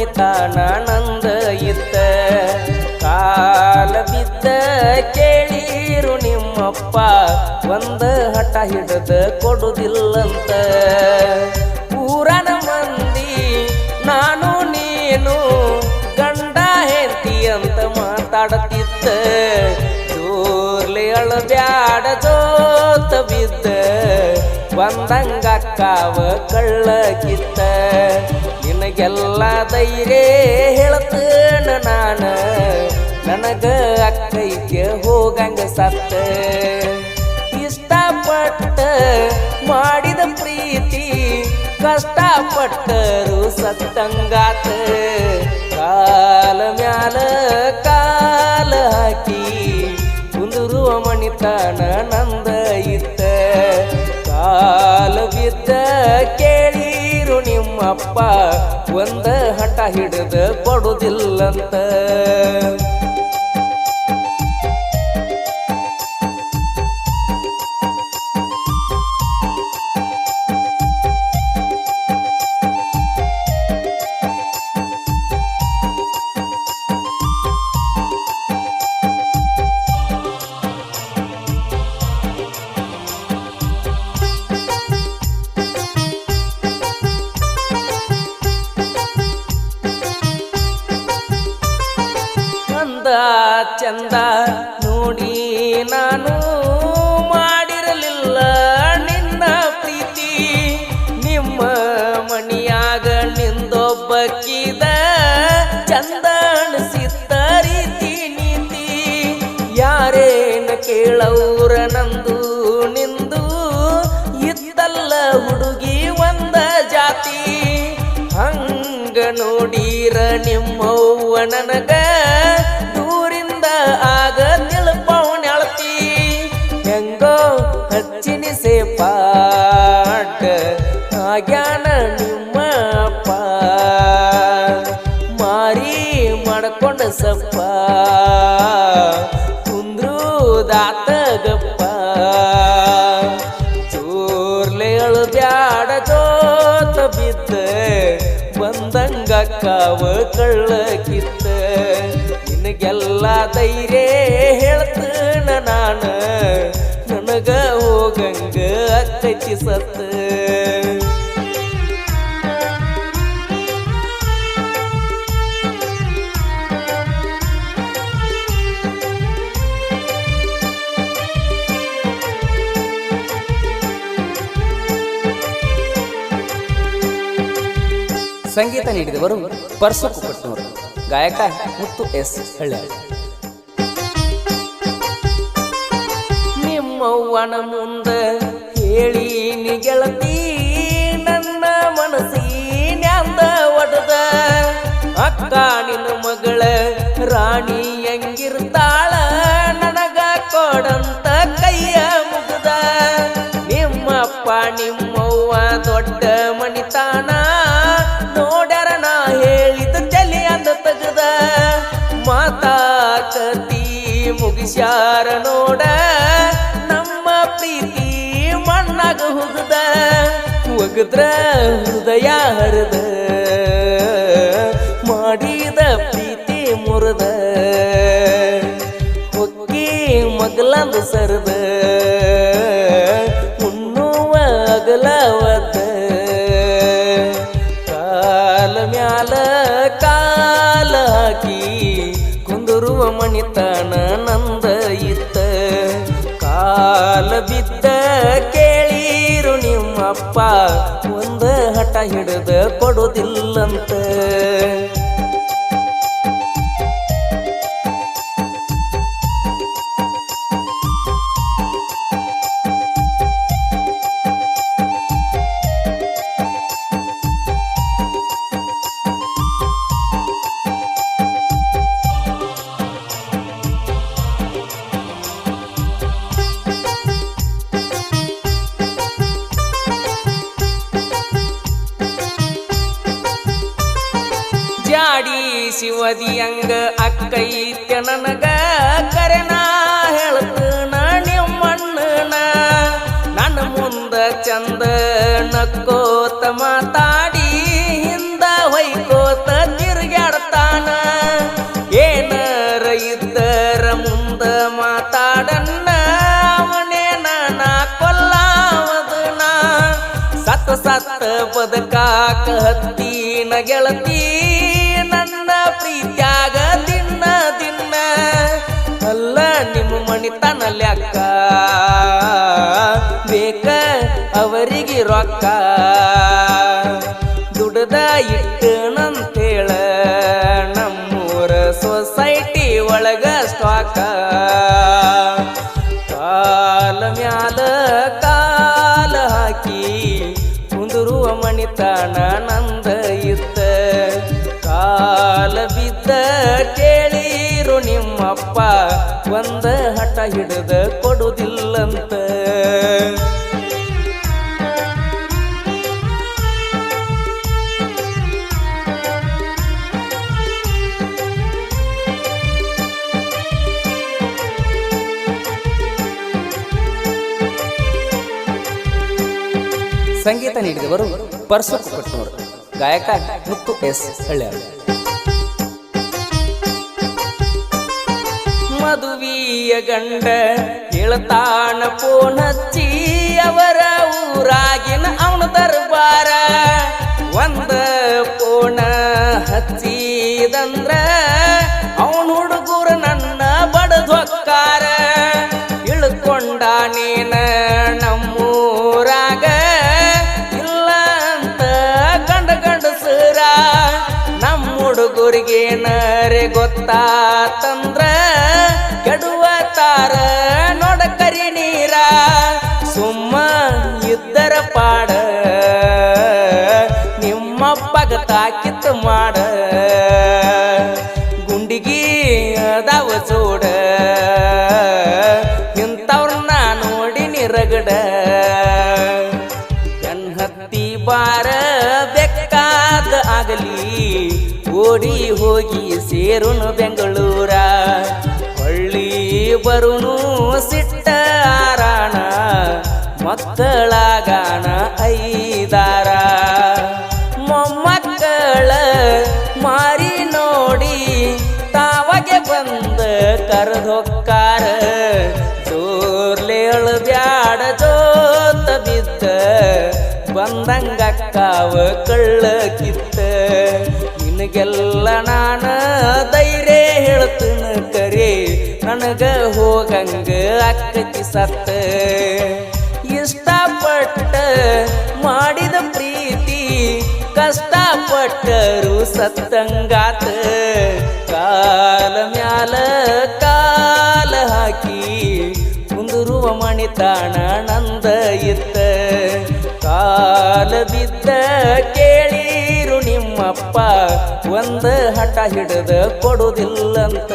ಮಣಿತಾನ ನಂದ ಇತ್ತ ಕಾಲ ಬಿದ್ದ ಕೇಳಿರು ನಿಮ್ಮಪ್ಪ ಒಂದ ಹಠ ಹಿಡದ ಕೊಡುದಿಲ್ಲಂತ ಊರನ ಮಂದಿ ನಾನು ನೀನು ಗಂಡ ಹೆಂಡತಿ ಅಂತ ಮಾತಾಡತಿದ್ದ ಜೋರ್ಲಿ ಅಳಬ್ಯಾಡ ಜೋತ ಬಿದ್ದ ಬಂದಂಗಕ್ಕಾವ ಕಳ್ಳಗಿತ್ತ ನಿನಗೆಲ್ಲ ಧೈರ್ಯ ಹೇಳ್ತೇನ ನಾನ ನನಗ ಅಕ್ಕೈಕೆ ಹೋಗಂಗ ಸತ್ತ ಇಷ್ಟಪಟ್ಟ ಮಾಡಿದ ಪ್ರೀತಿ ಕಷ್ಟಪಟ್ಟರು ಸತ್ತಂಗಾತ ಕಾಲ ಮ್ಯಾಲ ಕಾಲ ಹಾಕಿ ಕುಂದುರುವ ಮಣಿತಾನ ನಂದ ಇತ್ತ ಕಾಲ ಬಿದ್ದ ಕೇಳಿರು ನಿಮ್ಮಪ್ಪ ಒಂದ ಹಠ ಹಿಡಿದ ಕೊಡುದಿಲ್ಲಂತ ಚಂದ ನೋಡಿ ನಾನು ಮಾಡಿರಲಿಲ್ಲ ನಿನ್ನ ಪ್ರೀತಿ ನಿಮ್ಮ ಮಣಿಯಾಗ ನಿಂದೊಬ್ಬಕ್ಕಿದ ಚಂದ ಅನಿಸಿತ್ತ ರೀತಿ ನೀತಿ ಯಾರೇನ ಕೇಳವ್ರ ನಂದು ನಿಂದು ಇತ್ತಲ್ಲ ಹುಡುಗಿ ಒಂದ ಜಾತಿ ಹಂಗ ನೋಡಿರ ನಿಮ್ಮವ್ವ ನನಗ ಆಗ ತಿಳ್ಪೌಣ್ಯಾಳ್ತಿ ಹೆಂಗೋ ಹಚ್ಚಿನಿಸೆ ಪಾಟ ಆಗ್ಯಾನ ನಿಮ್ಮ ಅಪ್ಪ ಮಾರಿ ಮಾಡ್ಕೊಂಡ ಸಪ್ಪ ಕುಂದ್ರುದಾತ ಗಪ್ಪ ಜೋರ್ಲೆ ಅಳಬ್ಯಾಡ ಜೋತ ಬಿದ್ದ ಬಂದಂಗಕ್ಕಾವ ಕಳ್ಳಕಿತ್ತ ನಿನಗೆಲ್ಲ ಧೈರ್ಯ ಹೇಳ್ತೇನ ನಾನ ನನಗ ಹೋಗಂಗ ಅಕ್ಕಚ್ಚಿ ಸತ್ತ ಸಂಗೀತ ನೀಡಿದವರು ಪರ್ಸು ಕುಕ್ಕಟ್ನವರು ಗಾಯಕ ಮುತ್ತು ಎಸ್ ಹಳ್ಳಿ ನಿಮ್ಮವ್ವನ ಮುಂದ ಹೇಳಿ ಗೆಳತಿ ನನ್ನ ಮನಸ್ಸಿನ್ಯಾಂದ ಒಡದ ಅಕ್ಕ ನಿನ್ನ ಮಗಳ ರಾಣಿ ಹೆಂಗಿರ್ತಾಳ ನನಗ ಕೊಡಂತ ಕೈಯ ಮುಗ್ದ ನಿಮ್ಮಪ್ಪ ನಿಮ್ಮವ್ವ ದೊಡ್ಡ ಮಣಿತಾನ ನೋಡ್ಯಾರ ನಾ ಹೇಳಿದ ತಲೆ ಅಂದ ತಗದ ಮಾತಾಕತಿ ಮುಗಿಸ್ಯಾರ ನೋಡ ನಮ್ಮ ಪ್ರೀತಿ ಮಣ್ಣಾಗ ಹುಗದ ಒಗದ್ರ ಹೃದಯ ಹರಿದ ಮಾಡಿದ ಪ್ರೀತಿ ಮುರಿದ ಹೊಕ್ಕಿ ಮಗಲಂದು ಸರದ ಮುನ್ನುವ ಅಗಲವದ ಕಾಲ ಮ್ಯಾಲ ಕಾಲ ಹಾಕಿ ಕುಂದುರುವ ಮಣಿತಾನ ನಂದ ಇತ್ತ ಕಾಲ ಬಿದ್ದ ಕೇಳಿರು ನಿಮ್ಮಪ್ಪ ಒಂದ ಹಠ ಹಿಡಿದ ಕೊಡುದಿಲ್ಲಂತ ಜಾಡಿ ಶಿವದಿಯಂಗ ಅಕ್ಕೈತ್ಯ ನನಗ ಕರೆನಾ ಹೇಳ್ತನ ನಿಮ್ಮಣ್ಣನ ನನ್ನ ಮುಂದ ಚಂದ ನಕ್ಕೋತ ಮಾತಾಡಿ ಹಿಂದ ಹೊಯ್ಕೋತ ತಿರುಗಿ ಬದಕಾಕ ಹತ್ತಿನ ಗೆಳತಿ ನನ್ನ ಪ್ರೀತ್ಯಾಗ ದಿನ ದಿನ ಅಲ್ಲ ನಿಮ್ಮ ಮಣಿತನ ಲೆಕ್ಕ ಬೇಕ ಅವರಿಗೆ ರೊಕ್ಕ ದುಡ್ದ ಇಟ್ಟನಂತೇಳ ನಮ್ಮೂರ ಸೊಸೈಟಿ ಒಳಗ ಸ್ಟಾಕ ಕಾಲ ಮ್ಯಾಲ ಕಾಲ ಹಾಕಿ ಕುಂದುರುವ ಮಣಿತನ ನಂದ ಇತ್ತ ಕಾಲ ಬಿದ್ದ ಕೇಳಿರು ನಿಮ್ಮಪ್ಪ ಒಂದ ಹಠ ಹಿಡಿದ ಕೊಡುದಿಲ್ಲಂತ ಸಂಗೀತ ನೀಡಿದವರು ಪರಸು ಕುಕ್ಕಟ್ನವರು ಗಾಯಕ ಮುತ್ತು ಎಸ್ ಹಳ್ಳ್ಯಾರು ಮದುವೆಯ ಗಂಡ ಹೇಳ್ತಾನ ಫೋನ್ ಹಚ್ಚಿ ಅವರ ಊರಾಗಿನ ಅವನ ದರ್ಬಾರ ಒಂದ ಫೋನ ಹಚ್ಚಿದಂದ್ರ ಅವನ ಹುಡುಗರು ನನ್ನ ಬಡದೊಕ್ಕಾರ ಇಳ್ಕೊಂಡ ನೀನ ನಮ್ಮೂರಾಗ ಇಲ್ಲ ಅಂತ ಗಂಡಸರ ನಮ್ಮ ಹುಡುಗರಿಗೇನರೆ ಗೊತ್ತಾತಂದ್ರ ಕೆಡುವ ತಾರ ನೋಡ ಕರಿ ನೀರ ಸುಮ್ಮ ಇದ್ದರ ಪಾಡ ನಿಮ್ಮಪ್ಪಗ ತಾಕಿತ್ತು ಮಾಡ ಗುಂಡಿಗಿ ಅದಾವ ಜೋಡ ಇಂಥವ್ರನ್ನ ನೋಡಿ ನಿರಗಡ ಹತ್ತಿ ಬಾರ ಬೆಕ್ಕಾದ ಆಗಲಿ ಓಡಿ ಹೋಗಿ ಸೇರುನು ಬೆಂಗಳೂರ ಹಳ್ಳಿ ಬರುನು ಸಿಟ್ಟ ಆರಾಣ ಮಕ್ಕಳಾಗಾನ ಐದಾರ ಮೊಮ್ಮಕ್ಕಳ ಮಾರಿ ನೋಡಿ ತಾವಗೆ ಬಂದ ಕರೆದೊಕ್ಕಾರ ಜೋರ್ಲೇಳ ಬ್ಯಾಡ ಜೋತ ಬಿದ್ದ ಬಂದಂಗಕ್ಕಾವ ಕಳ್ಳ ಕಿತ್ತ ನಿನಗೆಲ್ಲ ನಾನ ಧೈರ್ಯ ಹೇಳ್ತನ ಕರೆ ನನಗ ಹೋಗಂಗ ಅಕ್ಕಿ ಸತ್ತ ಇಷ್ಟಪಟ್ಟ ಮಾಡಿದ ಪ್ರೀತಿ ಕಷ್ಟಪಟ್ಟರು ಸತ್ತಂಗಾತ ಕಾಲ ಮ್ಯಾಲ ಕಾಲ ಹಾಕಿ ಕುಂದುರುವ ಮಣಿತಾಣ ನಂದ ಇತ್ತ ಕಾಲ ಬಿದ್ದ ಕೇಳಿರು ನಿಮ್ಮಪ್ಪ ಒಂದ ಹಠ ಹಿಡಿದ ಕೊಡುದಿಲ್ಲಂತ